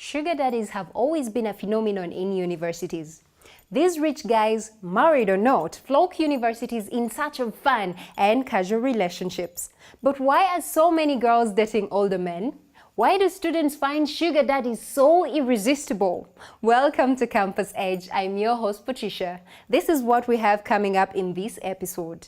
Sugar daddies have always been a phenomenon in universities. These rich guys, married or not, flock universities in search of fun and casual relationships. But why are so many girls dating older men? Why do students find sugar daddies so irresistible? Welcome to Campus Edge. I'm your host, Patricia. This is what we have coming up in this episode.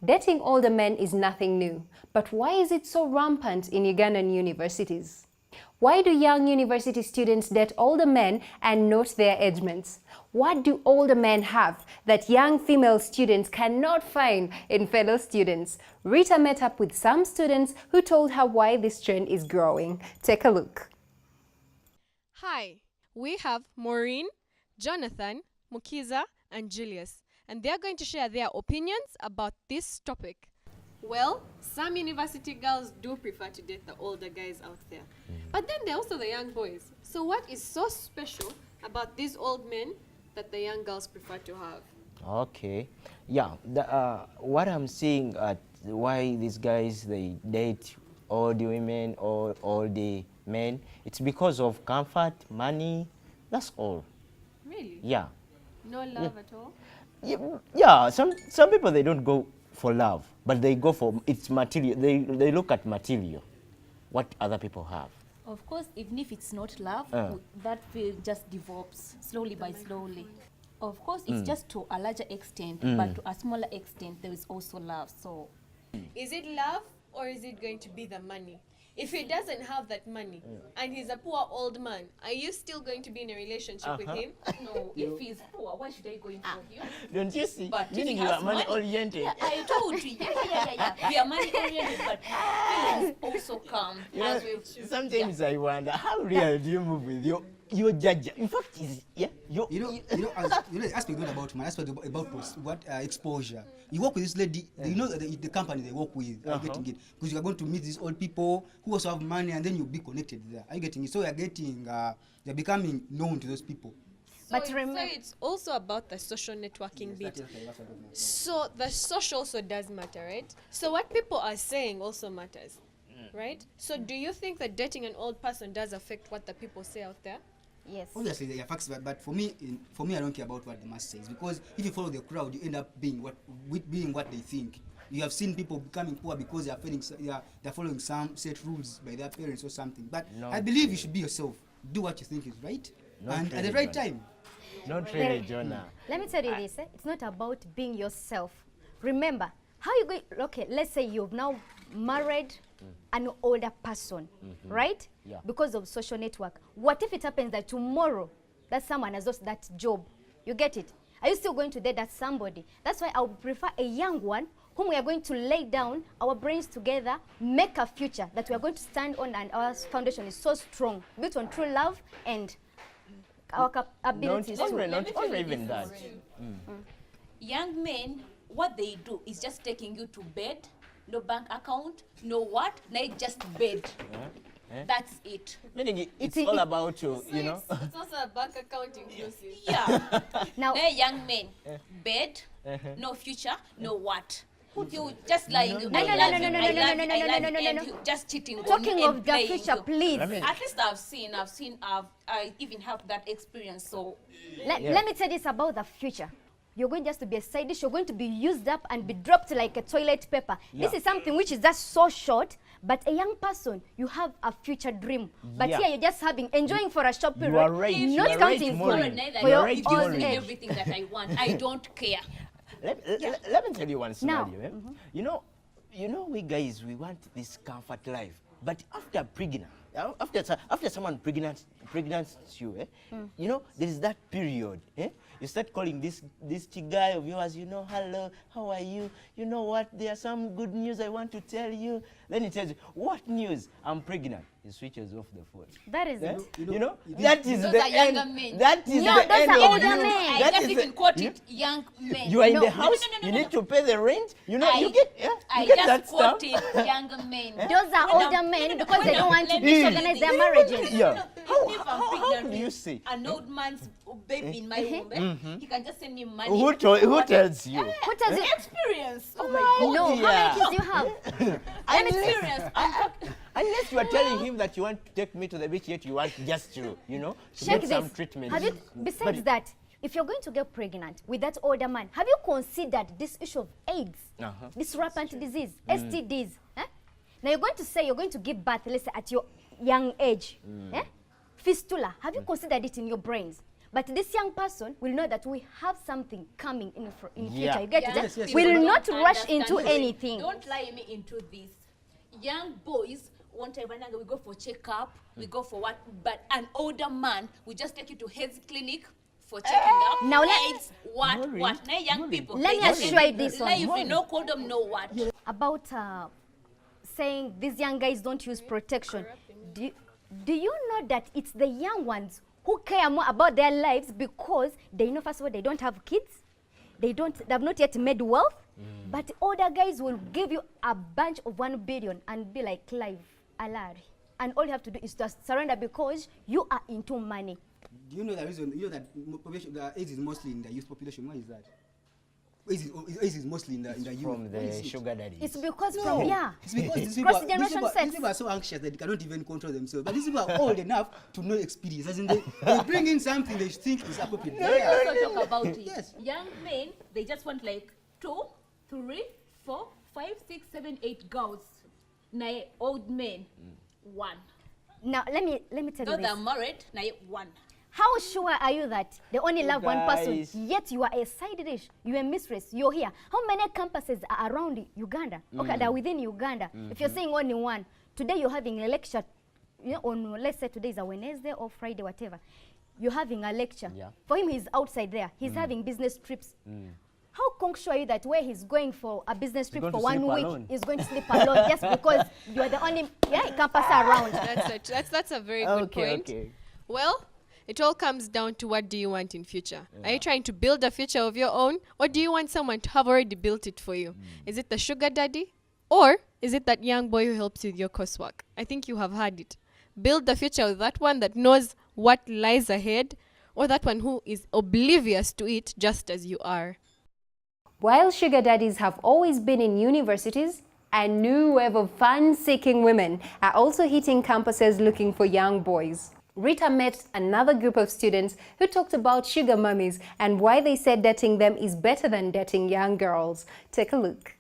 Dating older men is nothing new, but why is it so rampant in Ugandan universities? Why do young university students date older men and not their age mates? What do older men have that young female students cannot find in fellow students? Rita met up with some students who told her why this trend is growing. Take a look. Hi, we have Maureen, Jonathan, Mukiza, and Julius, and they are going to share their opinions about this topic. Well, some university girls do prefer to date the older guys out there. But then there are also the young boys. So what is so special about these old men that the young girls prefer to have? Okay, yeah, what I'm seeing why these guys, they date all the women or all the men, it's because of comfort, money, that's all. Really? Yeah. No love at all? Yeah, some people, they don't go for love, but they go for its material. They look at material, what other people have. Of course, even if it's not love, that field just develops slowly by slowly. Of course, it's just to a larger extent, but to a smaller extent, there is also love. So, Is it love or is it going to be the money? If he doesn't have that money and he's a poor old man, are you still going to be in a relationship with him? no, if he's poor, why should I go in for him? Don't you see? But if Meaning he you has are money money- oriented. Yeah, I told you. Yeah. We are money oriented, but feelings also come. You know, as we sometimes I wonder how real do you move with your judge? In fact, The aspect not about money, aspect about what exposure. You work with this lady, you know the company they work with. Are you getting it? Because you are going to meet these old people who also have money, and then you'll be connected there. Are you getting it? So you're becoming known to those people. So it's also about the social networking bit. So the social also does matter, right? So what people are saying also matters, right? So do you think that dating an old person does affect what the people say out there? Yes. Obviously, there are facts, but for me, I don't care about what the mass says, because if you follow the crowd, you end up being what they think. You have seen people becoming poor because they're following some set rules by their parents or something. But I believe you should be yourself. Do what you think is right, and at the right time. not really, Jonah. Let me tell you this, it's not about being yourself. Remember, how you going, okay, let's say you've now married an older person, right? Yeah. Because of social network. What if it happens that tomorrow that someone has lost that job? You get it? Are you still going to date that somebody? That's why I would prefer a young one whom we are going to lay down our brains together, make a future that we are going to stand on, and our foundation is so strong, built on true love and our abilities. Not even that. Young men, what they do is just taking you to bed, no bank account, no what, no just bed. That's it. Meaning it's all about you, So you know. it's also a bank account inclusive. Yeah. Now, They're young men, bed, no future, no what. You just lying. No. Just cheating. talking on of you the and future, playing you. please. At least I even have that experience. So Let me tell you this about the future. You're going just to be a side dish. You're going to be used up and be dropped like a toilet paper. This is something which is just so short. But a young person, you have a future dream. But here you're just enjoying for a short period. You are right. Not You are counting right, for, Maureen. for You your are right, old Maureen. age. everything that I want, I don't care. Let me tell you one Now, scenario. You know, we guys, we want this comfort life, but after someone pregnant you, there is that period. You start calling this guy of yours, hello, how are you? You know what? There are some good news I want to tell you. Then he tells you, what news? I'm pregnant. he switches off the phone. That is it. You know, that is Those the are younger end. men. That is No, the those end are of older you. men. I That just is even the- quote you- it, young men. You are in No. the house. You need to pay the rent. You know, you get I you get just that stuff. quoted younger men. Those are When older I'm- men because they don't want to let me tell you disorganize this. their marriages. Yeah. Even if I'm How pregnant do you with say? an old man's baby in my womb, he can just send me money. Who tells you? Who tells you? Experience. Oh my God. No, how many kids do you have? Experience. Unless you are telling him that you want to take me to the beach, yet you want just to, to Check get some this. treatment. Have you, besides that, if you're going to get pregnant with that older man, have you considered this issue of AIDS, this rampant disease, STDs? Now you're going to say you're going to give birth, let's say, at your young age. Fistula. Have you considered it in your brains? But this young person will know that we have something coming in future. Yeah. You get Young it? people Will don't not rush into understand. anything. Don't lie me into this. Young boys want to we go for checkup, we go for what, but an older man we just take you to health clinic for checking up. Now AIDS, what? Now young people. Let me assure you this one. If you no condom, no what? About saying these young guys don't use protection. Do you know that it's the young ones who care more about their lives because they know, first of all, they don't have kids, they have not yet made wealth, but older guys will give you a bunch of 1 billion and be like, Clive, Alari, and all you have to do is just surrender because you are into money. Do you know the reason? You know that population, the AIDS is mostly in the youth population. Why is that? AIDS is mostly in the youth. From Why is the it? sugar daddies. It's because No. from, yeah. It's because Cross-generation sex. these people are so anxious that they cannot even control themselves. But these people are old enough to know experience. As in they bring in something they think is appropriate. Let's also talk about it. Yes. Young men, they just want like 2, 3, 4, 5, 6, 7, 8 girls. Now old men, 1. Now, let me tell you Those this. that are married, now 1. How sure are you that they only love one person, guys. yet you are a side dish, you're a mistress, you're here? How many campuses are around Uganda? Okay, they're within Uganda. If you're saying only one, today you're having a lecture, on, let's say today is a Wednesday or Friday, whatever. You're having a lecture. Yeah. For him, he's outside there. He's having business trips. How sure are you that where he's going for a business trip going for to 1 sleep week, alone. he's going to sleep alone just because you're the only campus around? That's a very good point. Okay. Well, it all comes down to what do you want in future. Are you trying to build a future of your own, or do you want someone to have already built it for you? Is it the sugar daddy, or is it that young boy who helps you with your coursework? I think you have heard it. Build the future with that one that knows what lies ahead, or that one who is oblivious to it just as you are. While sugar daddies have always been in universities, a new wave of fun-seeking women are also hitting campuses looking for young boys. Rita met another group of students who talked about sugar mummies and why they said dating them is better than dating young girls. Take a look.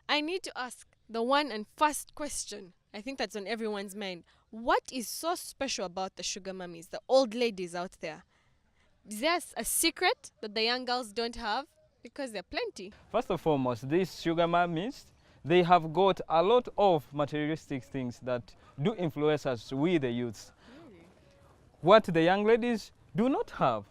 I need to ask the one and first question. I think that's on everyone's mind. What is so special about the sugar mummies, the old ladies out there? Is there a secret that the young girls don't have? Because there are plenty. First and foremost, these sugar mummies, they have got a lot of materialistic things that do influence us, we the youths. What the young ladies do not have.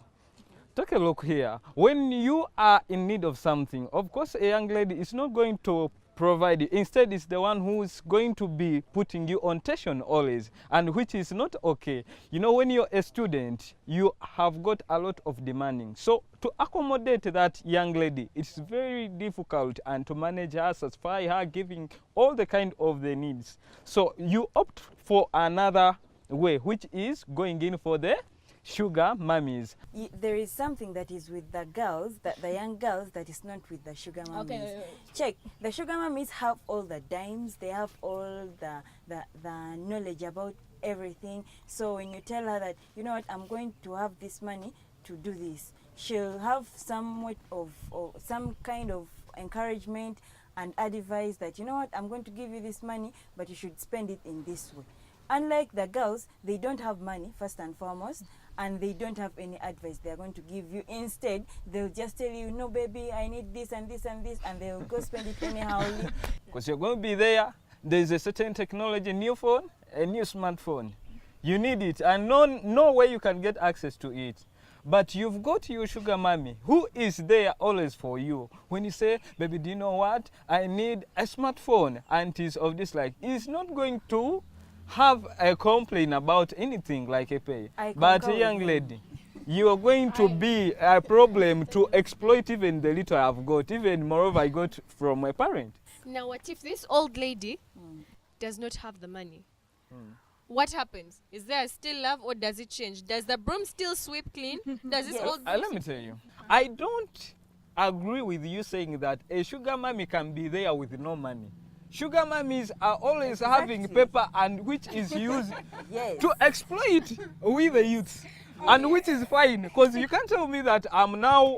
Take a look here. When you are in need of something, of course a young lady is not going to provide you. Instead, it's the one who is going to be putting you on tension always, and which is not okay. You know, when you're a student, you have got a lot of demanding. So to accommodate that young lady, it's very difficult, and to manage her, satisfy her, giving all the kind of the needs. So you opt for another way, which is going in for the sugar mummies. There is something that is with the girls, the young girls, that is not with the sugar mummies. Okay. Check. The sugar mummies have all the dimes, they have all the knowledge about everything. So when you tell her that, you know what, I'm going to have this money to do this, she'll have somewhat of some kind of encouragement and advice that, you know what, I'm going to give you this money, but you should spend it in this way. Unlike the girls, they don't have money, first and foremost, and they don't have any advice they're going to give you. Instead, they'll just tell you, no, baby, I need this and this and this, and they'll go spend it anyhow. Because you're going to be there's a certain technology, new phone, a new smartphone. You need it, and no way you can get access to it. But you've got your sugar mommy who is there always for you. When you say, baby, do you know what? I need a smartphone, and it's of this like, it's not going to have a complaint about anything like a pay. I But concur young with you. lady, you are going to be a problem to exploit even the little I've got, even moreover I got from my parent. Now, what if this old lady does not have the money? What happens? Is there still love, or does it change? Does the broom still sweep clean? Does this old Let me tell you, I don't agree with you saying that a sugar mommy can be there with no money. Sugar mummies are always having paper, and which is used Yes. to exploit with the youth, and which is fine, because you can't tell me that I'm now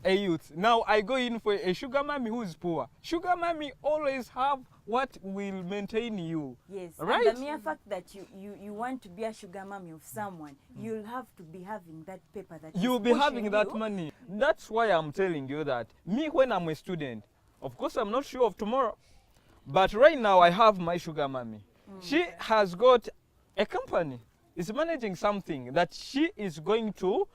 a youth. Now I go in for a sugar mommy who is poor. Sugar mommy always have what will maintain you. Yes, Right? and the mere fact that you want to be a sugar mommy of someone, you'll have to be having that paper that is You'll be having pushing that you. money. That's why I'm telling you that me, when I'm a student, of course I'm not sure of tomorrow, but right now I have my sugar mommy. She has got a company, is managing something that she is going to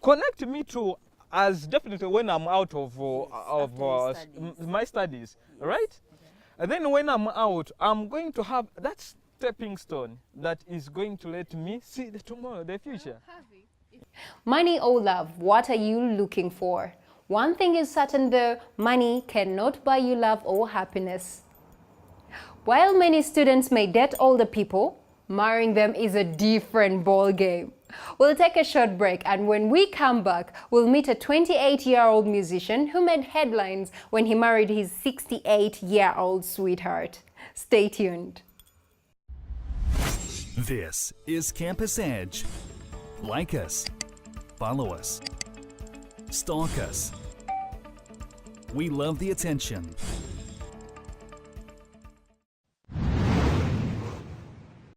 connect me to, as definitely when I'm out of after your studies. my studies, right? And then when I'm out, I'm going to have that stepping stone that is going to let me see the tomorrow, the future. Money or love, what are you looking for? One thing is certain though, money cannot buy you love or happiness. While many students may date older people, marrying them is a different ball game. We'll take a short break, and when we come back, we'll meet a 28-year-old musician who made headlines when he married his 68-year-old sweetheart. Stay tuned. This is Campus Edge. Like us, follow us, stalk us. We love the attention.